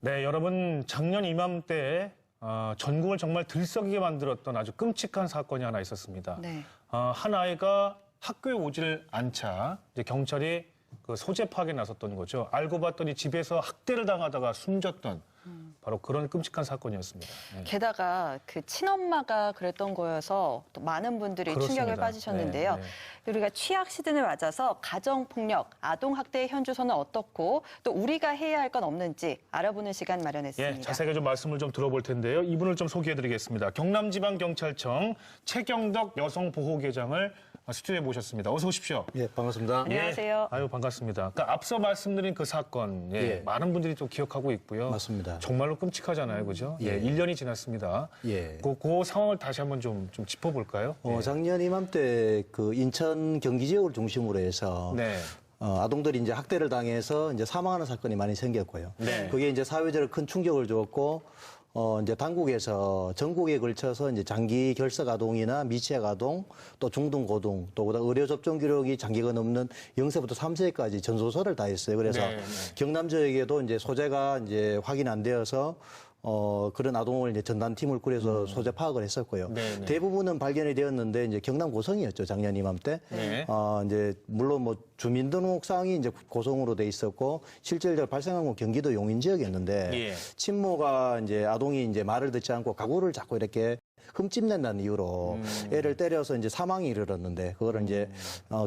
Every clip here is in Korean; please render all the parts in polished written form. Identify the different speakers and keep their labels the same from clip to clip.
Speaker 1: 네, 여러분 작년 이맘때 전국을 정말 들썩이게 만들었던 아주 끔찍한 사건이 하나 있었습니다.
Speaker 2: 네.
Speaker 1: 한 아이가 학교에 오질 않자 이제 경찰이 그 소재 파악에 나섰던 거죠. 알고 봤더니 집에서 학대를 당하다가 숨졌던 바로 그런 끔찍한 사건이었습니다. 네.
Speaker 2: 게다가 그 친엄마가 그랬던 거여서 또 많은 분들이
Speaker 1: 그렇습니다.
Speaker 2: 충격에 빠지셨는데요.
Speaker 1: 네, 네.
Speaker 2: 우리가 취약 시즌을 맞아서 가정폭력, 아동학대의 현주소는 어떻고 또 우리가 해야 할 건 없는지 알아보는 시간 마련했습니다.
Speaker 1: 예, 자세하게 좀 말씀을 좀 들어볼 텐데요. 이분을 좀 소개해드리겠습니다. 경남지방경찰청 최경덕 여성보호계장을 스튜디오에 모셨습니다. 어서 오십시오.
Speaker 3: 예, 반갑습니다.
Speaker 2: 안녕하세요.
Speaker 1: 아유, 반갑습니다. 그러니까 앞서 말씀드린 그 사건,
Speaker 3: 예.
Speaker 1: 많은 분들이 또 기억하고 있고요.
Speaker 3: 맞습니다.
Speaker 1: 정말로 끔찍하잖아요, 그죠?
Speaker 3: 예.
Speaker 1: 1년이 지났습니다.
Speaker 3: 예.
Speaker 1: 그 상황을 다시 한번 좀 짚어볼까요?
Speaker 3: 작년 이맘때 그 인천 경기 지역을 중심으로 해서
Speaker 1: 네.
Speaker 3: 아동들이 이제 학대를 당해서 이제 사망하는 사건이 많이 생겼고요.
Speaker 1: 네.
Speaker 3: 그게 이제 사회적으로 큰 충격을 줬고, 이제 당국에서 전국에 걸쳐서 이제 장기 결석 아동이나 미취학 아동, 또 중등 고등, 또 그다음 의료 접종 기록이 장기간 없는 0세부터 3세까지 전소서를 다 했어요. 그래서
Speaker 1: 네, 네.
Speaker 3: 경남 지역에도 이제 소재가 이제 확인 안 되어서 그런 아동을 이제 전담팀을 꾸려서 소재 파악을 했었고요.
Speaker 1: 네, 네.
Speaker 3: 대부분은 발견이 되었는데 이제 경남 고성이었죠, 작년 이맘때.
Speaker 1: 네.
Speaker 3: 이제 물론 뭐 주민등록상이 이제 고성으로 돼 있었고 실질적으로 발생한 건 경기도 용인 지역이었는데
Speaker 1: 예.
Speaker 3: 친모가 이제 아동이 이제 말을 듣지 않고 가구를 자꾸 이렇게 흠집낸다는 이유로 애를 때려서 이제 사망에 이르렀는데 그거를 이제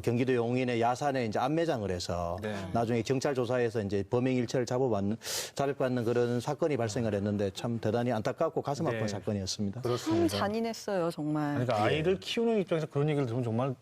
Speaker 3: 경기도 용인의 야산에 이제 안매장을 해서
Speaker 1: 네.
Speaker 3: 나중에 경찰 조사에서 이제 범행 일체를 자백받는 그런 사건이 발생을 했는데 참 대단히 안타깝고 가슴 아픈
Speaker 1: 네.
Speaker 3: 사건이었습니다.
Speaker 2: 참
Speaker 1: 그렇습니다.
Speaker 2: 잔인했어요, 정말.
Speaker 1: 그러니까 아이를 키우는 입장에서 그런 얘기를 들으면 정말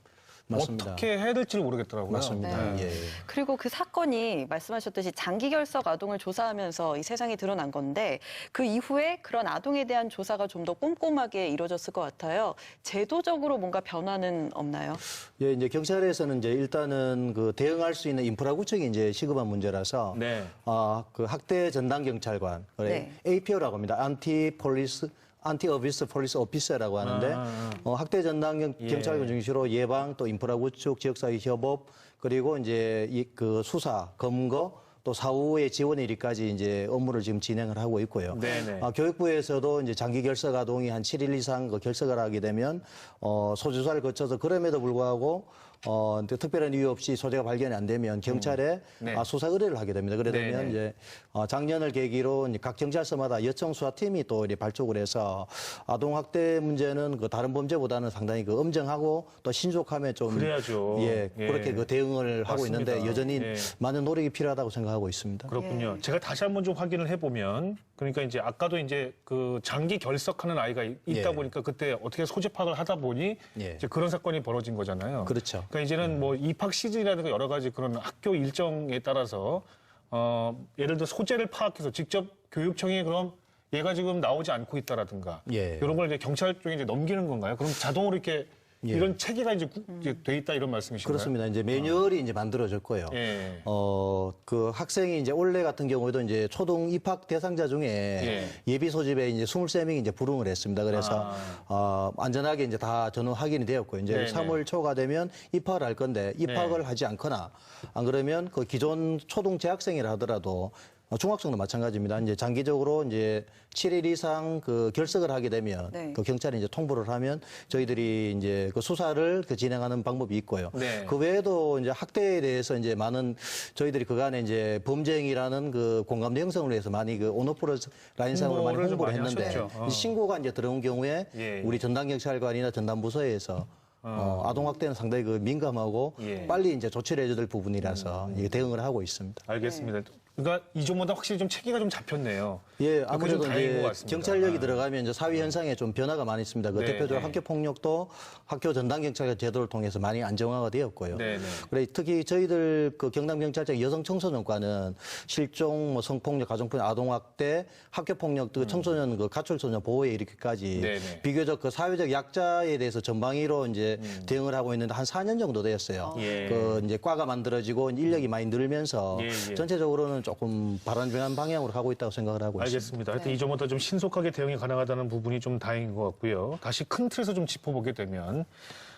Speaker 3: 맞습니다.
Speaker 1: 어떻게 해야 될지를 모르겠더라고요.
Speaker 3: 맞습니다.
Speaker 1: 네.
Speaker 3: 예.
Speaker 2: 그리고 그 사건이 말씀하셨듯이 장기 결석 아동을 조사하면서 이 세상에 드러난 건데 그 이후에 그런 아동에 대한 조사가 좀 더 꼼꼼하게 이루어졌을 것 같아요. 제도적으로 뭔가 변화는 없나요?
Speaker 3: 예, 이제 경찰에서는 이제 일단은 그 대응할 수 있는 인프라 구축이 이제 시급한 문제라서
Speaker 1: 네.
Speaker 3: 그 학대 전담 경찰관,
Speaker 2: 네.
Speaker 3: APO라고 합니다. 안티 어비스 폴리스 오피서라고 하는데 학대 전담 경찰관 중심으로 예방 또 인프라 구축, 지역사회 협업 그리고 이제 그 수사, 검거 또 사후의 지원 일까지 이제 업무를 지금 진행을 하고 있고요.
Speaker 1: 네네.
Speaker 3: 교육부에서도 이제 장기 결석 아동이 한 7일 이상 그 결석을 하게 되면 소조사를 거쳐서 그럼에도 불구하고 특별한 이유 없이 소재가 발견이 안 되면 경찰에
Speaker 1: 네.
Speaker 3: 수사 의뢰를 하게 됩니다. 그래 되면
Speaker 1: 네네.
Speaker 3: 이제 작년을 계기로 이제 각 경찰서마다 여청 수사팀이 또 이렇게 발족을 해서 아동 학대 문제는 그 다른 범죄보다는 상당히 그 엄정하고 또 신속함에 좀
Speaker 1: 그래야죠.
Speaker 3: 예,
Speaker 1: 예.
Speaker 3: 그렇게 그 대응을 하고
Speaker 1: 맞습니다.
Speaker 3: 있는데 여전히
Speaker 1: 예.
Speaker 3: 많은 노력이 필요하다고 생각하고 있습니다.
Speaker 1: 그렇군요. 제가 다시 한번 좀 확인을 해보면, 그러니까 이제 아까도 이제 그 장기 결석하는 아이가 있다
Speaker 3: 예.
Speaker 1: 보니까 그때 어떻게 소재 파악을 하다 보니
Speaker 3: 예.
Speaker 1: 이제 그런 사건이 벌어진 거잖아요.
Speaker 3: 그렇죠.
Speaker 1: 그러니까 이제는 뭐 입학 시즌이라든가 여러 가지 그런 학교 일정에 따라서 예를 들어 소재를 파악해서 직접 교육청에 그럼 얘가 지금 나오지 않고 있다라든가
Speaker 3: 예.
Speaker 1: 이런 걸 이제 경찰 쪽에 이제 넘기는 건가요? 그럼 자동으로 이렇게
Speaker 3: 예.
Speaker 1: 이런 체계가 이제 돼 있다 이런 말씀이신가요?
Speaker 3: 그렇습니다. 이제 매뉴얼이 이제 만들어졌고요.
Speaker 1: 예.
Speaker 3: 그 학생이 이제 올해 같은 경우에도 이제 초등 입학 대상자 중에 예비 소집에 이제 23명이 이제 불응을 했습니다. 그래서 안전하게 이제 다 전원 확인이 되었고 이제
Speaker 1: 네네.
Speaker 3: 3월 초가 되면 입학을 할 건데 입학을 하지 않거나 안 그러면 그 기존 초등 재학생이라 하더라도 중학생도 마찬가지입니다. 이제 장기적으로 이제 7일 이상 그 결석을 하게 되면
Speaker 2: 네.
Speaker 3: 그 경찰이 이제 통보를 하면 저희들이 이제 그 수사를 진행하는 방법이 있고요.
Speaker 1: 네.
Speaker 3: 그 외에도 이제 학대에 대해서 이제 많은 저희들이 그간에 이제 범죄행위라는 그 공감대 형성을 위해서 많이 그 온오프라인상으로 많이
Speaker 1: 홍보를 좀
Speaker 3: 홍보를
Speaker 1: 많이
Speaker 3: 했는데
Speaker 1: 하셨죠.
Speaker 3: 신고가 이제 들어온 경우에
Speaker 1: 예, 예.
Speaker 3: 우리 전담경찰관이나 전담부서에서 아동학대는 상당히 그 민감하고
Speaker 1: 예.
Speaker 3: 빨리 이제 조치를 해줘야 될 부분이라서 이게 대응을 하고 있습니다.
Speaker 1: 알겠습니다. 그러니까 이전보다 확실히 좀 체계가 좀 잡혔네요.
Speaker 3: 예,
Speaker 1: 그게
Speaker 3: 아무래도
Speaker 1: 좀 다행인 것
Speaker 3: 이제
Speaker 1: 같습니다.
Speaker 3: 경찰력이 들어가면 이제 사회 현상에 좀 변화가 많이 있습니다. 그
Speaker 1: 네,
Speaker 3: 대표적으로
Speaker 1: 네.
Speaker 3: 학교 폭력도 학교 전담 경찰 제도를 통해서 많이 안정화가 되었고요.
Speaker 1: 네, 네.
Speaker 3: 그래 특히 저희들 그 경남 경찰청 여성 청소년과는 실종, 뭐 성폭력, 가정폭력, 아동학대, 학교 폭력, 그 청소년 그 가출 소년 보호에 이렇게까지
Speaker 1: 네, 네.
Speaker 3: 비교적 그 사회적 약자에 대해서 전방위로 이제 대응을 하고 있는데 한 4년 정도 되었어요.
Speaker 1: 예.
Speaker 3: 그 이제 과가 만들어지고 인력이 많이 늘면서
Speaker 1: 예, 예.
Speaker 3: 전체적으로는 조금 바람직한 방향으로 가고 있다고 생각을 하고 있습니다.
Speaker 1: 알겠습니다. 하여튼 이전보다 좀 신속하게 대응이 가능하다는 부분이 좀 다행인 것 같고요. 다시 큰 틀에서 좀 짚어보게 되면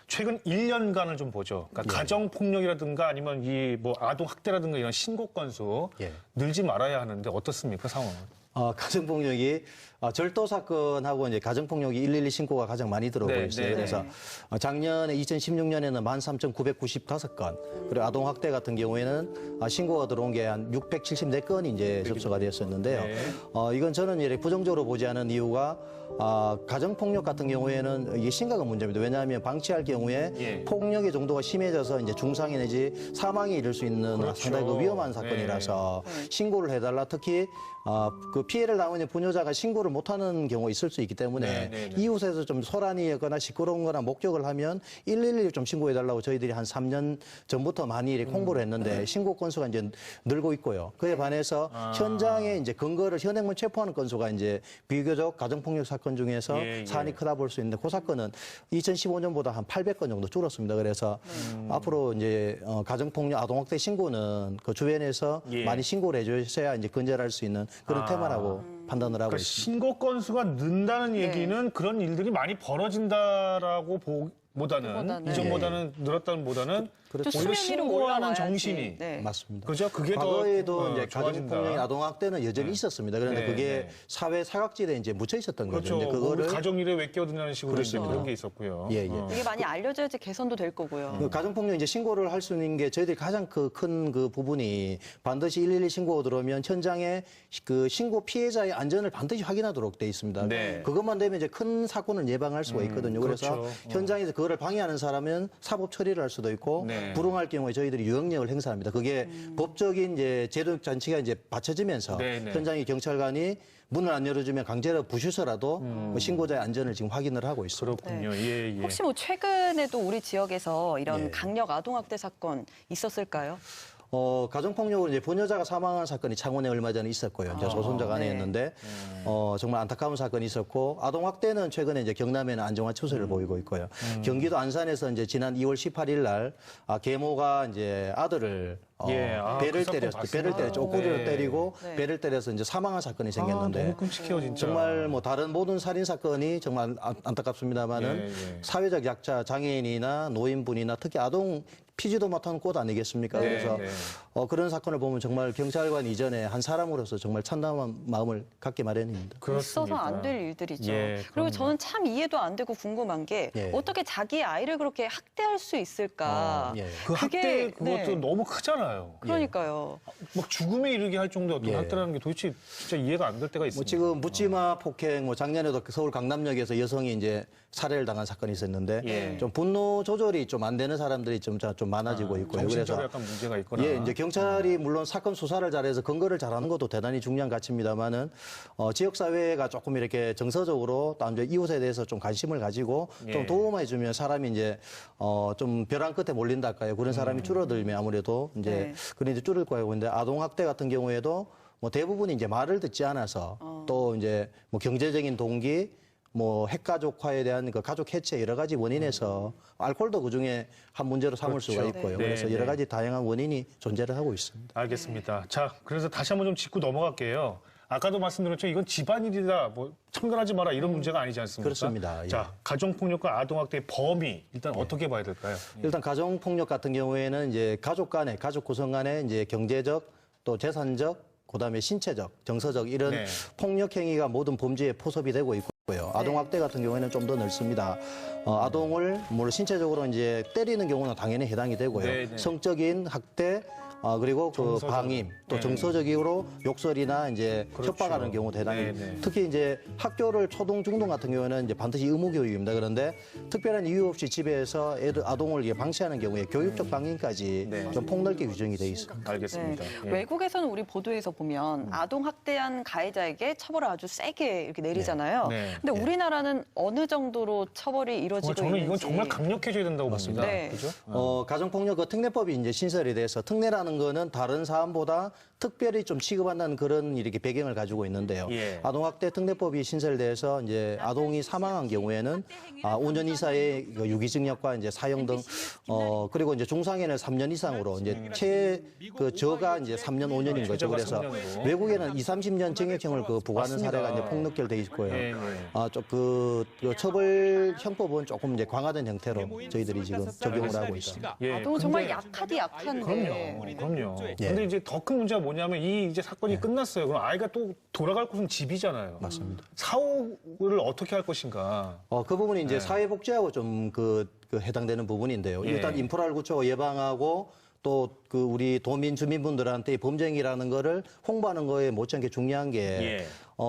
Speaker 1: 최근 1년간을 좀 보죠. 그러니까 가정폭력이라든가 아니면 이 뭐 아동학대라든가 이런 신고 건수
Speaker 3: 예.
Speaker 1: 늘지 말아야 하는데 어떻습니까, 상황은?
Speaker 3: 가정폭력이 절도 사건하고 이제 가정폭력이 112 신고가 가장 많이 들어오고
Speaker 1: 네,
Speaker 3: 있어요.
Speaker 1: 네,
Speaker 3: 그래서 작년에 2016년에는 13,995건, 그리고 아동학대 같은 경우에는 신고가 들어온 게 한 674건이 이제 접수가 되었었는데요.
Speaker 1: 네.
Speaker 3: 이건 저는 이렇게 부정적으로 보지 않은 이유가 가정폭력 같은 경우에는 이게 심각한 문제입니다. 왜냐하면 방치할 경우에
Speaker 1: 예.
Speaker 3: 폭력의 정도가 심해져서 이제 중상해 내지 사망에 이를 수 있는
Speaker 1: 그렇죠.
Speaker 3: 상당히 그 위험한 사건이라서 신고를 해달라. 특히 그 피해를 당한 부녀자가 신고를 못하는 경우가 있을 수 있기 때문에
Speaker 1: 네, 네, 네.
Speaker 3: 이웃에서 좀 소란이거나 시끄러운 거나 목격을 하면 112를 좀 신고해달라고 저희들이 한 3년 전부터 많이 이렇게 홍보를 했는데 신고 건수가 이제 늘고 있고요. 그에 반해서 현장에 이제 근거를 현행범 체포하는 건수가 이제 비교적 가정폭력 사건 중에서
Speaker 1: 예, 예.
Speaker 3: 사안이 크다 볼 수 있는데 그 사건은 2015년보다 한 800건 정도 줄었습니다. 그래서 앞으로 이제 가정폭력 아동학대 신고는 그 주변에서
Speaker 1: 예.
Speaker 3: 많이 신고를 해주셔야 이제 근절할 수 있는 그런 테마라고 판단을 하고
Speaker 1: 그러니까
Speaker 3: 있습니다.
Speaker 1: 신고 건수가 는다는 얘기는 그런 일들이 많이 벌어진다라고 보다는
Speaker 2: 그보다는.
Speaker 1: 이전보다는 늘었다는 보다는
Speaker 3: 그렇죠.
Speaker 2: 좀
Speaker 1: 오히려
Speaker 2: 수면 위로
Speaker 1: 신고하는
Speaker 2: 올라와야지.
Speaker 1: 정신이
Speaker 2: 네.
Speaker 3: 맞습니다.
Speaker 1: 그죠? 그게
Speaker 3: 과거에도
Speaker 1: 더
Speaker 3: 이제
Speaker 1: 좋아진다.
Speaker 3: 가정폭력, 아동학대는 여전히 있었습니다. 그런데
Speaker 1: 네,
Speaker 3: 그게
Speaker 1: 네.
Speaker 3: 사회 사각지대에 이제 묻혀 있었던
Speaker 1: 그렇죠.
Speaker 3: 거죠. 근데
Speaker 1: 뭐 우리
Speaker 3: 그거를
Speaker 1: 가정일에 왜 끼어드냐는 식으로
Speaker 3: 그렇습니다.
Speaker 1: 그런 게 있었고요.
Speaker 3: 예, 예.
Speaker 2: 이게 많이 알려져야지 개선도 될 거고요.
Speaker 3: 그 가정폭력 이제 신고를 할 수 있는 게 저희들이 가장 큰 그 부분이 반드시 112 신고 들어오면 현장에 그 신고 피해자의 안전을 반드시 확인하도록 돼 있습니다.
Speaker 1: 네.
Speaker 3: 그것만 되면 이제 큰 사건을 예방할 수가 있거든요. 그래서
Speaker 1: 그렇죠.
Speaker 3: 현장에서 그거를 방해하는 사람은 사법 처리를 할 수도 있고
Speaker 1: 네.
Speaker 3: 불응할 경우에 저희들이 유형력을 행사합니다. 그게 법적인 이제 제도 장치가 이제 받쳐지면서
Speaker 1: 네, 네.
Speaker 3: 현장의 경찰관이 문을 안 열어주면 강제로 부수서라도 그 신고자의 안전을 지금 확인을 하고 있습니다.
Speaker 1: 그렇군요. 예, 예.
Speaker 2: 혹시 뭐 최근에도 우리 지역에서 이런
Speaker 3: 예.
Speaker 2: 강력 아동학대 사건 있었을까요?
Speaker 3: 가정폭력으로 이제 부녀자가 사망한 사건이 창원에 얼마 전에 있었고요. 이제 소송자가 안에
Speaker 2: 네.
Speaker 3: 했는데, 정말 안타까운 사건이 있었고, 아동학대는 최근에 이제 경남에는 안정화 추세를 보이고 있고요. 경기도 안산에서 이제 지난 2월 18일 날, 계모가 이제 아들을,
Speaker 1: 예,
Speaker 3: 배를
Speaker 1: 그 사건
Speaker 3: 때렸어요.
Speaker 1: 봤습니다.
Speaker 3: 배를 때려, 쪼꼬리를
Speaker 1: 네.
Speaker 3: 때리고,
Speaker 2: 네.
Speaker 3: 배를 때려서 이제 사망한 사건이 생겼는데,
Speaker 1: 너무 끔찍해요, 진짜.
Speaker 3: 정말 뭐 다른 모든 살인 사건이 정말 안타깝습니다만은
Speaker 1: 예, 예.
Speaker 3: 사회적 약자, 장애인이나 노인분이나 특히 아동 피지도 못하는 꽃 아니겠습니까?
Speaker 1: 네,
Speaker 3: 그래서
Speaker 1: 네.
Speaker 3: 그런 사건을 보면 정말 경찰관 이전에 한 사람으로서 정말 참담한 마음을 갖게 마련입니다.
Speaker 2: 있어서 안 될 일들이죠.
Speaker 1: 예,
Speaker 2: 그리고
Speaker 1: 그럼요.
Speaker 2: 저는 참 이해도 안 되고 궁금한 게
Speaker 3: 예.
Speaker 2: 어떻게 자기 아이를 그렇게 학대할 수 있을까?
Speaker 3: 예.
Speaker 1: 그 학대 그것도
Speaker 2: 네.
Speaker 1: 너무 크잖아요.
Speaker 2: 그러니까요.
Speaker 1: 막 죽음에 이르게 할 정도의 어떤
Speaker 3: 예.
Speaker 1: 학대라는 게 도대체 진짜 이해가 안 될 때가 있습니다.
Speaker 3: 뭐 지금 묻지마 폭행, 뭐 작년에도 서울 강남역에서 여성이 이제 살해를 당한 사건이 있었는데
Speaker 1: 예.
Speaker 3: 좀 분노 조절이 좀 안 되는 사람들이 좀 많아지고 있고요.
Speaker 1: 정신적으로 약간 문제가 있거나.
Speaker 3: 예, 이제 경찰이 물론 사건 수사를 잘해서 근거를 잘하는 것도 대단히 중요한 가치입니다만은 지역 사회가 조금 이렇게 정서적으로 또 이제 이웃에 대해서 좀 관심을 가지고
Speaker 1: 예.
Speaker 3: 좀 도움해주면 사람이 이제 좀 벼랑 끝에 몰린달까요? 그런 사람이 줄어들면 아무래도 이제
Speaker 2: 네.
Speaker 3: 그런 이제 줄을 거예요. 근데 아동 학대 같은 경우에도 뭐 대부분이 이제 말을 듣지 않아서 또 이제 뭐 경제적인 동기 뭐 핵가족화에 대한 그 가족 해체 여러 가지 원인에서 알코올도 그 중에 한 문제로 삼을 수가 있고요.
Speaker 1: 네,
Speaker 3: 그래서
Speaker 1: 네.
Speaker 3: 여러 가지 다양한 원인이 존재를 하고 있습니다.
Speaker 1: 알겠습니다. 자, 그래서 다시 한번 좀 짚고 넘어갈게요. 아까도 말씀드렸죠. 이건 집안일이다. 뭐 참관하지 마라 이런 문제가 아니지 않습니까?
Speaker 3: 그렇습니다. 예.
Speaker 1: 자, 가정폭력과 아동학대의 범위 일단 어떻게 봐야 될까요?
Speaker 3: 일단 가정폭력 같은 경우에는 이제 가족 간에 가족 구성 간에 이제 경제적 또 재산적 그다음에 신체적 정서적 이런
Speaker 1: 네.
Speaker 3: 폭력 행위가 모든 범죄에 포섭이 되고 있고요. 아동학대 같은 경우에는 좀 더 넓습니다. 아동을 물론 신체적으로 이제 때리는 경우는 당연히 해당이 되고요.
Speaker 1: 네, 네.
Speaker 3: 성적인 학대 그리고 그
Speaker 1: 정서적.
Speaker 3: 방임 또
Speaker 1: 네.
Speaker 3: 정서적으로 욕설이나 이제
Speaker 1: 그렇죠.
Speaker 3: 협박하는 경우도 해당이
Speaker 1: 네, 네.
Speaker 3: 특히 이제 학교를 초등 중등 같은 경우에는 이제 반드시 의무 교육입니다. 그런데 특별한 이유 없이 집에서 아동을 이게 방치하는 경우에 교육적 방임까지
Speaker 1: 네.
Speaker 3: 좀 폭넓게 규정이 돼 있습니다.
Speaker 1: 알겠습니다. 예.
Speaker 2: 외국에서는 우리 보도에서 보면 아동 학대한 가해자에게 처벌을 아주 세게 이렇게 내리잖아요.
Speaker 1: 네.
Speaker 2: 근데 우리나라는 어느 정도로 처벌이 이루어지고
Speaker 1: 저는 이건
Speaker 2: 있는지.
Speaker 1: 정말 강력해져야 된다고 봅니다.
Speaker 2: 네.
Speaker 1: 그죠?
Speaker 3: 가정폭력 그 특례법이 이제 신설이 돼서 특례라는 거는 다른 사안보다 특별히 좀 취급한다는 그런 이렇게 배경을 가지고 있는데요.
Speaker 1: 예.
Speaker 3: 아동학대 특례법이 신설돼서 이제 아동이 사망한 경우에는 5년 이사의 그 유기징역과 이제 사형 등 그리고 이제 중상해는 3년 이상으로 이제 저가 이제 3년 5년인 거죠.
Speaker 1: 최저가
Speaker 3: 그래서
Speaker 1: 3년으로.
Speaker 3: 외국에는 2, 30년 징역형을 부과하는
Speaker 1: 맞습니다.
Speaker 3: 사례가 이제 폭넓게 돼 있고요.
Speaker 1: 예, 예.
Speaker 3: 그 처벌 형법은 조금 이제 강화된 형태로 저희들이 지금 적용을 하고 있습니다.
Speaker 1: 예,
Speaker 2: 아동은 정말
Speaker 1: 근데
Speaker 2: 약하디 약한데
Speaker 1: 그럼요. 그럼요.
Speaker 3: 예.
Speaker 1: 근데 이제 더 큰 문제가 뭐냐면 이 이제 사건이 끝났어요. 그럼 아이가 또 돌아갈 곳은 집이잖아요.
Speaker 3: 맞습니다.
Speaker 1: 사후를 어떻게 할 것인가.
Speaker 3: 그 부분이 이제 사회복지하고 좀 그 해당되는 부분인데요.
Speaker 1: 예.
Speaker 3: 일단 인프라를 구축하고 예방하고 또 그 우리 도민 주민분들한테 범죄행위라는 거를 홍보하는 거에 못지않게 중요한 게
Speaker 1: 예.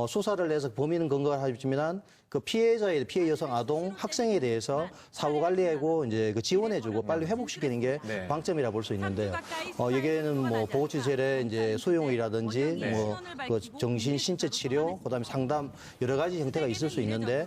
Speaker 3: 수사를 해서 범인은 근거를 하지만 그 피해자의 피해 여성 아동 학생에 대해서 사후 관리하고 이제 그 지원해주고 빨리 회복시키는 게
Speaker 1: 네.
Speaker 3: 방점이라 볼 수 있는데요. 여기에는 뭐 보호시설의 이제 수용이라든지 뭐 그 정신 신체 치료 그다음에 상담 여러 가지 형태가 있을 수 있는데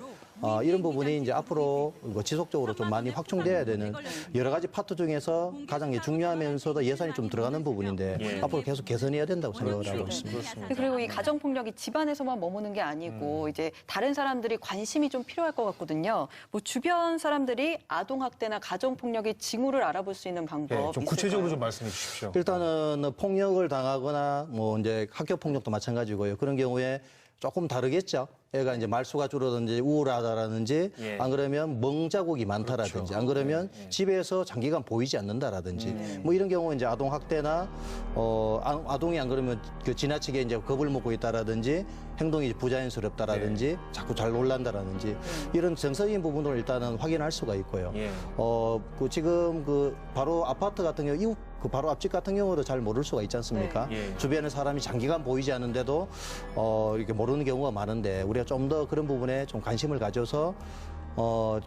Speaker 3: 이런 부분이 이제 앞으로 뭐 지속적으로 좀 많이 확충돼야 되는 여러 가지 파트 중에서 가장 중요하면서도 예산이 좀 들어가는 부분인데
Speaker 1: 예.
Speaker 3: 앞으로 계속 개선해야 된다고 생각을 하고 있습니다.
Speaker 2: 그리고 이 가정폭력이 집안에서만 머무는 게 아니고 이제 다른 사람들이 관심이 좀 필요할 것 같거든요. 뭐 주변 사람들이 아동학대나 가정폭력의 징후를 알아볼 수 있는 방법
Speaker 1: 예, 좀 구체적으로
Speaker 2: 있을까요?
Speaker 1: 좀 말씀해 주십시오.
Speaker 3: 일단은 폭력을 당하거나 뭐 이제 학교 폭력도 마찬가지고요. 그런 경우에 조금 다르겠죠. 애가 이제 말수가 줄어든지 우울하다라든지
Speaker 1: 예.
Speaker 3: 안 그러면 멍자국이 많다라든지 안 그러면 집에서 장기간 보이지 않는다라든지 뭐 이런 경우 이제 아동 학대나 아동이 안 그러면 그 지나치게 이제 겁을 먹고 있다라든지 행동이 부자연스럽다라든지 자꾸 잘 놀란다라든지 이런 정서적인 부분을 일단은 확인할 수가 있고요.
Speaker 1: 예.
Speaker 3: 그 지금 그 바로 아파트 같은 경우 이웃 그 바로 앞집 같은 경우도 잘 모를 수가 있지 않습니까?
Speaker 1: 네. 예.
Speaker 3: 주변에 사람이 장기간 보이지 않는데도 이렇게 모르는 경우가 많은데 우리가 좀 더 그런 부분에 좀 관심을 가져서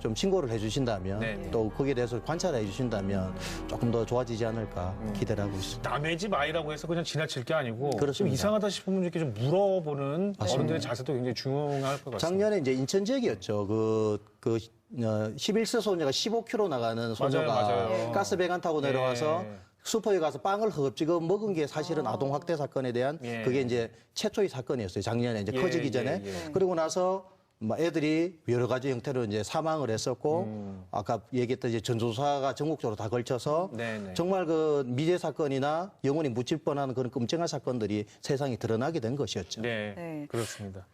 Speaker 3: 좀 신고를 해주신다면
Speaker 1: 네.
Speaker 3: 또 거기에 대해서 관찰해 주신다면 조금 더 좋아지지 않을까 기대를 하고 있습니다.
Speaker 1: 남의 집 아이라고 해서 그냥 지나칠 게 아니고 좀
Speaker 3: 그렇습니다.
Speaker 1: 이상하다 싶으면 이렇게 좀 물어보는 어른들의 자세도 굉장히 중요할 것 같습니다.
Speaker 3: 작년에 이제 인천 지역이었죠. 11세 소녀가 15km 나가는 소녀가
Speaker 1: 맞아요.
Speaker 3: 가스배관 타고 내려와서
Speaker 1: 예.
Speaker 3: 슈퍼에 가서 빵을 허겁지겁 먹은 게 사실은 아동 학대 사건에 대한
Speaker 1: 예.
Speaker 3: 그게 이제 최초의 사건이었어요. 작년에 이제
Speaker 1: 예,
Speaker 3: 커지기
Speaker 1: 예,
Speaker 3: 전에.
Speaker 1: 예.
Speaker 3: 그리고 나서 뭐 애들이 여러 가지 형태로 이제 사망을 했었고 아까 얘기했던 이제 전조사가 전국적으로 다 걸쳐서
Speaker 1: 네네.
Speaker 3: 정말 그 미제 사건이나 영혼이 묻힐 뻔한 그런 끔찍한 사건들이 세상에 드러나게 된 것이었죠.
Speaker 1: 네,
Speaker 2: 네.
Speaker 1: 그렇습니다.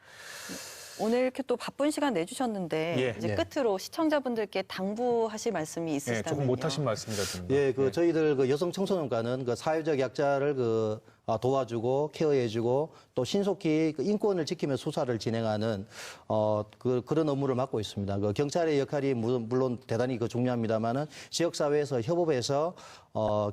Speaker 2: 오늘 이렇게 또 바쁜 시간 내주셨는데
Speaker 1: 예.
Speaker 2: 이제
Speaker 3: 예.
Speaker 2: 끝으로 시청자분들께 당부하실 말씀이
Speaker 1: 예,
Speaker 2: 있으시다면요.
Speaker 1: 조금 못하신 말씀이라든가.
Speaker 3: 예, 저희들 그 여성 청소년과는 그 사회적 약자를 도와주고 케어해주고 또 신속히 그 인권을 지키며 수사를 진행하는 그런 업무를 맡고 있습니다. 그 경찰의 역할이 물론 대단히 중요합니다만은 지역 사회에서 협업해서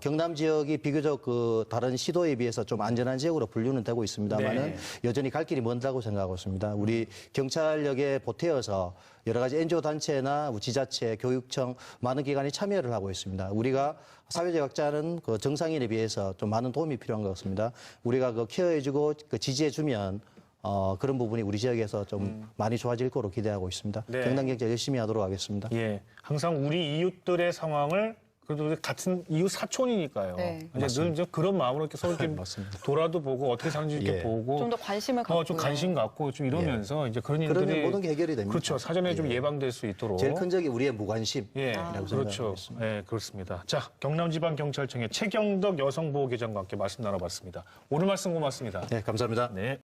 Speaker 3: 경남 지역이 비교적 다른 시도에 비해서 좀 안전한 지역으로 분류는 되고 있습니다만은
Speaker 1: 네.
Speaker 3: 여전히 갈 길이 먼다고 생각하고 있습니다. 우리 경찰력에 보태어서 여러 가지 NGO 단체나 지자체, 교육청 많은 기관이 참여를 하고 있습니다. 우리가 사회적 약자는 그 정상인에 비해서 좀 많은 도움이 필요한 것 같습니다. 우리가 케어해주고 지지해주면 그런 부분이 우리 지역에서 좀 많이 좋아질 거로 기대하고 있습니다.
Speaker 1: 네.
Speaker 3: 경남경찰 열심히 하도록 하겠습니다.
Speaker 1: 예, 항상 우리 이웃들의 상황을 그래도 같은 이웃 사촌이니까요.
Speaker 2: 네.
Speaker 1: 이제 늘 이제 그런 마음으로 이렇게 서로 이렇게
Speaker 3: 맞습니다.
Speaker 1: 돌아도 보고 어떻게 사는지 이렇게
Speaker 3: 예.
Speaker 1: 보고
Speaker 2: 좀 더 관심을 갖고
Speaker 1: 좀 관심 갖고 좀 이러면서 이제 그런 일들이
Speaker 3: 그러면 모든 게 해결이 됩니다.
Speaker 1: 그렇죠. 사전에 좀 예방될 수 있도록.
Speaker 3: 제일 큰 적이 우리의 무관심.
Speaker 1: 예, 그렇죠. 예, 그렇습니다. 자, 경남지방경찰청의 최경덕 여성보호계장과 함께 말씀 나눠봤습니다. 오늘 말씀 고맙습니다.
Speaker 3: 네, 감사합니다.
Speaker 1: 네.